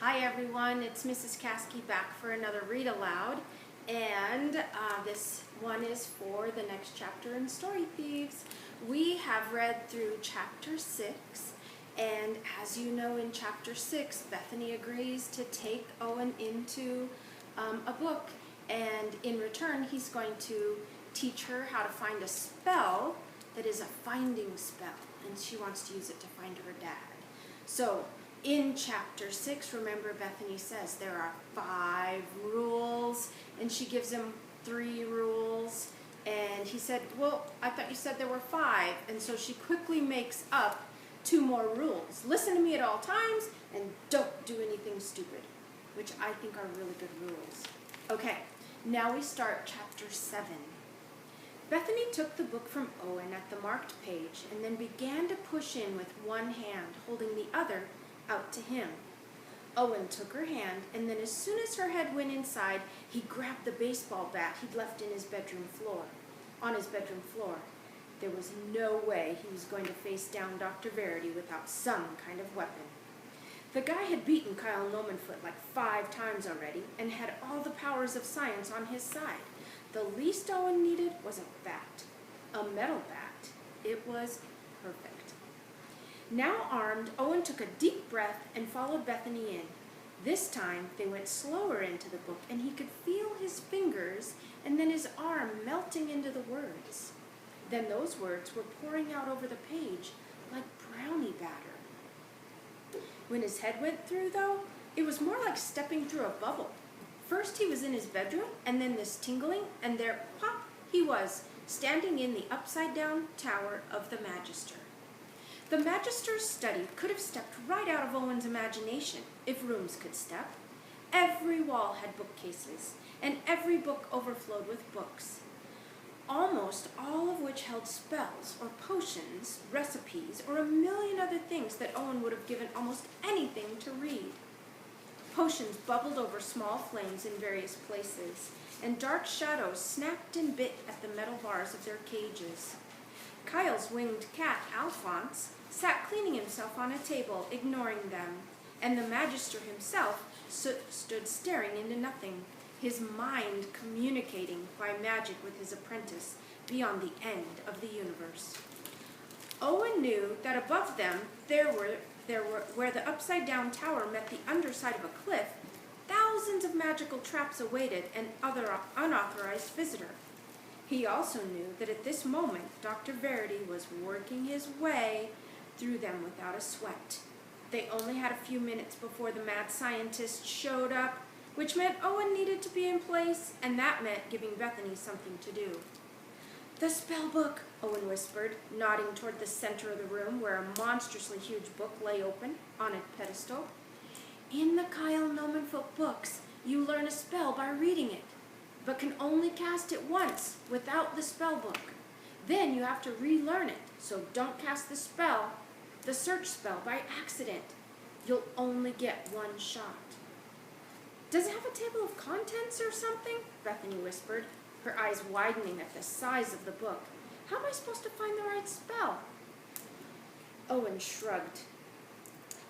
Hi everyone, it's Mrs. Caskey back for another read aloud, and this one is for the next chapter in Story Thieves. We have read through chapter 6, and as you know, in chapter 6, Bethany agrees to take Owen into a book, and in return he's going to teach her how to find a spell that is a finding spell, and she wants to use it to find her dad. So in chapter 6, remember, Bethany says there are 5 rules, and she gives him 3 rules, and he said, well, I thought you said there were 5, and so she quickly makes up 2 more rules. Listen to me at all times, and don't do anything stupid, which I think are really good rules. Okay, now we start chapter 7. Bethany took the book from Owen at the marked page and then began to push in with one hand, holding the other out to him. Owen took her hand, and then as soon as her head went inside, he grabbed the baseball bat he'd left on his bedroom floor. There was no way he was going to face down Dr. Verity without some kind of weapon. The guy had beaten Kyle Nomenfoot like 5 times already and had all the powers of science on his side. The least Owen needed was a bat, a metal bat. It was perfect. Now armed, Owen took a deep breath and followed Bethany in. This time, they went slower into the book, and he could feel his fingers and then his arm melting into the words. Then those words were pouring out over the page like brownie batter. When his head went through, though, it was more like stepping through a bubble. First he was in his bedroom, and then this tingling, and there, pop, he was, standing in the upside-down tower of the Magister. The Magister's study could have stepped right out of Owen's imagination, if rooms could step. Every wall had bookcases, and every book overflowed with books, almost all of which held spells or potions, recipes, or a million other things that Owen would have given almost anything to read. Potions bubbled over small flames in various places, and dark shadows snapped and bit at the metal bars of their cages. Kyle's winged cat, Alphonse, sat cleaning himself on a table, ignoring them, and the Magister himself stood staring into nothing, his mind communicating by magic with his apprentice beyond the end of the universe. Owen knew that above them, where the upside-down tower met the underside of a cliff, thousands of magical traps awaited an unauthorized visitor. He also knew that at this moment, Dr. Verity was working his way through them without a sweat. They only had a few minutes before the mad scientist showed up, which meant Owen needed to be in place, and that meant giving Bethany something to do. "The spell book," Owen whispered, nodding toward the center of the room where a monstrously huge book lay open on a pedestal. "In the Kyle Nomenfoot books, you learn a spell by reading it, but can only cast it once without the spell book. Then you have to relearn it, so don't cast the search spell, by accident. You'll only get one shot." "Does it have a table of contents or something?" Bethany whispered, her eyes widening at the size of the book. "How am I supposed to find the right spell?" Owen shrugged.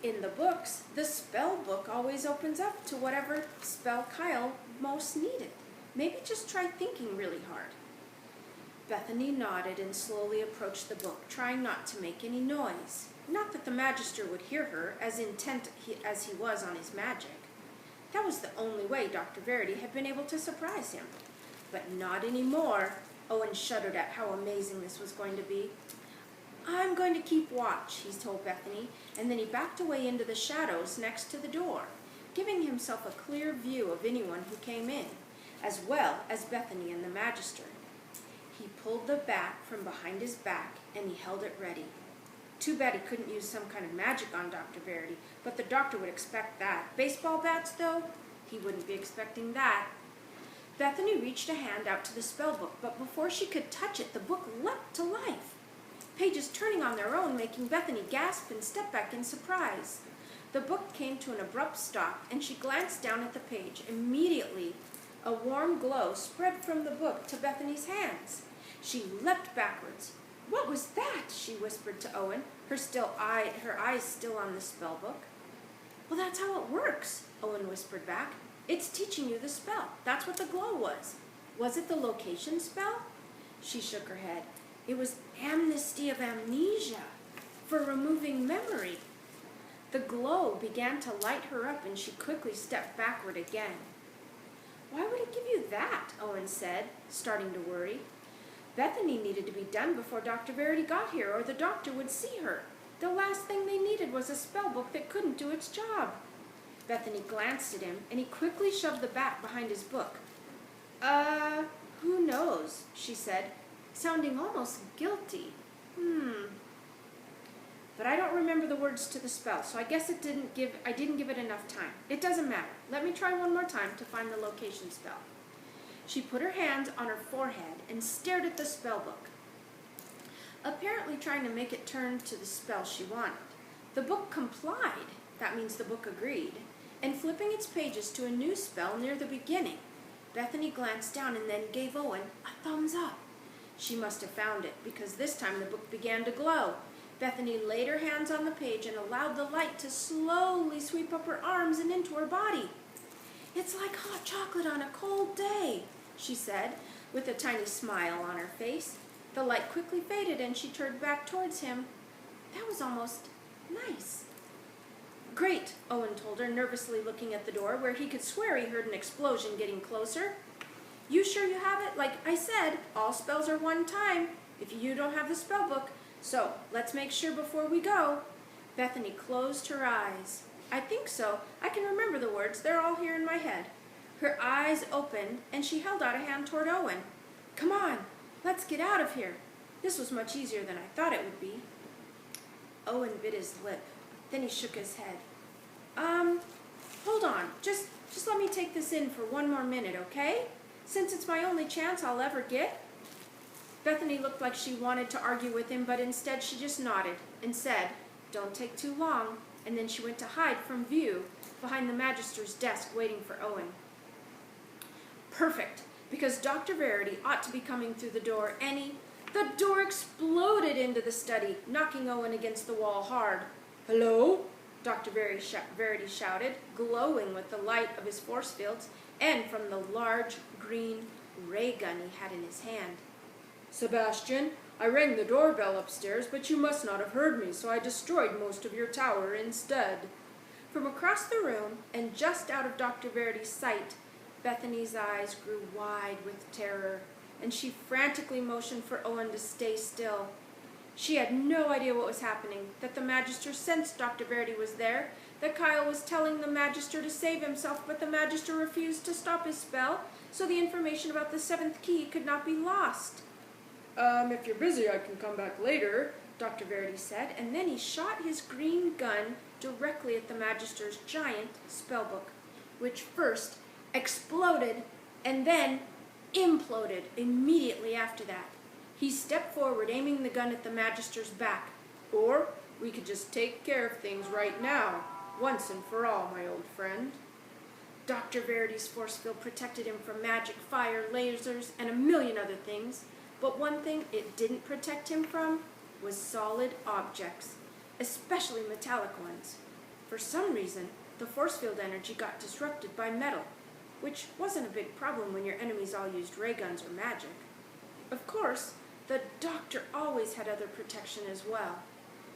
"In the books, the spell book always opens up to whatever spell Kyle most needed. Maybe just try thinking really hard." Bethany nodded and slowly approached the book, trying not to make any noise. Not that the Magister would hear her, as intent as he was on his magic. That was the only way Dr. Verity had been able to surprise him. But not anymore. Owen shuddered at how amazing this was going to be. "I'm going to keep watch," he told Bethany, and then he backed away into the shadows next to the door, giving himself a clear view of anyone who came in, as well as Bethany and the Magister. He pulled the bat from behind his back, and he held it ready. Too bad he couldn't use some kind of magic on Dr. Verity, but the doctor would expect that. Baseball bats, though? He wouldn't be expecting that. Bethany reached a hand out to the spell book, but before she could touch it, the book leapt to life, pages turning on their own, making Bethany gasp and step back in surprise. The book came to an abrupt stop, and she glanced down at the page. Immediately, a warm glow spread from the book to Bethany's hands. She leapt backwards. "What was that?" she whispered to Owen, her eyes still on the spell book. Well, that's how it works, Owen whispered back. It's teaching you the spell. That's what the glow was. Was it the location spell? She shook her head. It was amnesty of amnesia, for removing memory. The glow began to light her up, and she quickly stepped backward again. Why would it give you that? Owen said, starting to worry. Bethany needed to be done before Dr. Verity got here, or the doctor would see her. The last thing they needed was a spell book that couldn't do its job. Bethany glanced at him, and he quickly shoved the bat behind his book. Who knows, she said, sounding almost guilty. But I don't remember the words to the spell, so I guess I didn't give it enough time. It doesn't matter. Let me try one more time to find the location spell. She put her hand on her forehead and stared at the spell book, apparently trying to make it turn to the spell she wanted. The book complied, that means the book agreed, and flipping its pages to a new spell near the beginning, Bethany glanced down and then gave Owen a thumbs up. She must have found it, because this time the book began to glow. Bethany laid her hands on the page and allowed the light to slowly sweep up her arms and into her body. It's like hot chocolate on a cold day, she said, with a tiny smile on her face. The light quickly faded and she turned back towards him. That was almost nice. Great, Owen told her, nervously looking at the door, where he could swear he heard an explosion getting closer. You sure you have it? Like I said, all spells are one time, if you don't have the spell book. So, let's make sure before we go. Bethany closed her eyes. I think so. I can remember the words. They're all here in my head. Her eyes opened, and she held out a hand toward Owen. Come on, let's get out of here. This was much easier than I thought it would be. Owen bit his lip. Then he shook his head. Hold on. Just let me take this in for one more minute, okay? Since it's my only chance I'll ever get. Bethany looked like she wanted to argue with him, but instead she just nodded and said, Don't take too long, and then she went to hide from view behind the Magister's desk waiting for Owen. Perfect, because Dr. Verity ought to be coming through the door The door exploded into the study, knocking Owen against the wall hard. Hello? Dr. Verity shouted, glowing with the light of his force fields and from the large green ray gun he had in his hand. Sebastian, I rang the doorbell upstairs, but you must not have heard me, so I destroyed most of your tower instead. From across the room, and just out of Dr. Verity's sight, Bethany's eyes grew wide with terror, and she frantically motioned for Owen to stay still. She had no idea what was happening, that the Magister sensed Dr. Verity was there, that Kyle was telling the Magister to save himself, but the Magister refused to stop his spell, so the information about the seventh key could not be lost. If you're busy, I can come back later, Dr. Verity said, and then he shot his green gun directly at the Magister's giant spellbook, which first exploded and then imploded immediately after that. He stepped forward, aiming the gun at the Magister's back. Or we could just take care of things right now, once and for all, my old friend. Dr. Verity's force field protected him from magic, fire, lasers, and a million other things. But one thing it didn't protect him from was solid objects, especially metallic ones. For some reason, the force field energy got disrupted by metal, which wasn't a big problem when your enemies all used ray guns or magic. Of course, the doctor always had other protection as well.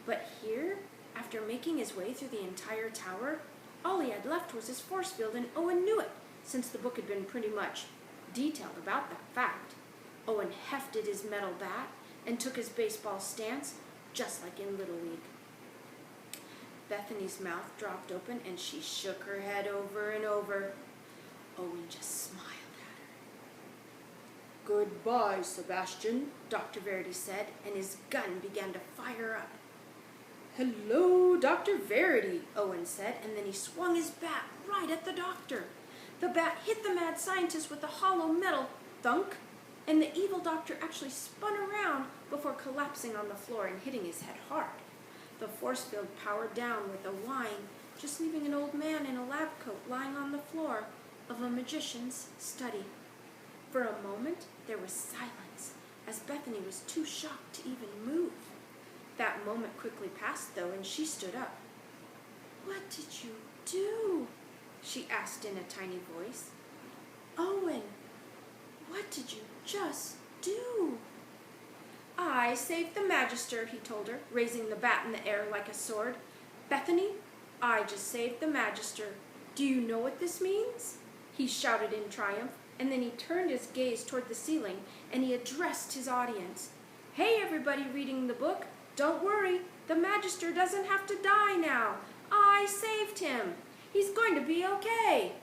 But here, after making his way through the entire tower, all he had left was his force field, and Owen knew it, since the book had been pretty much detailed about that fact. Owen hefted his metal bat and took his baseball stance, just like in Little League. Bethany's mouth dropped open, and she shook her head over and over. Owen just smiled at her. Goodbye, Sebastian, Dr. Verity said, and his gun began to fire up. Hello, Dr. Verity, Owen said, and then he swung his bat right at the doctor. The bat hit the mad scientist with a hollow metal thunk, and the evil doctor actually spun around before collapsing on the floor and hitting his head hard. The force field powered down with a whine, just leaving an old man in a lab coat lying on the floor of a magician's study. For a moment, there was silence, as Bethany was too shocked to even move. That moment quickly passed, though, and she stood up. What did you do?" she asked in a tiny voice. "Owen, what did you just do?" "I saved the Magister," he told her, raising the bat in the air like a sword. "Bethany, I just saved the Magister. Do you know what this means?" he shouted in triumph, and then he turned his gaze toward the ceiling and he addressed his audience. "Hey, everybody reading the book, don't worry. The Magister doesn't have to die now. I saved him. He's going to be okay.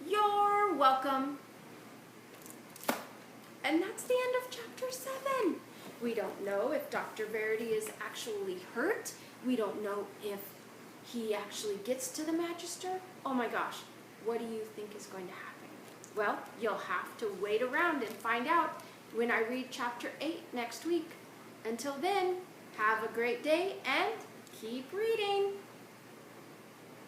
You're welcome." And that's the end of chapter 7. We don't know if Dr. Verity is actually hurt. We don't know if he actually gets to the Magister. Oh my gosh, what do you think is going to happen? Well, you'll have to wait around and find out when I read chapter 8 next week. Until then, have a great day and keep reading.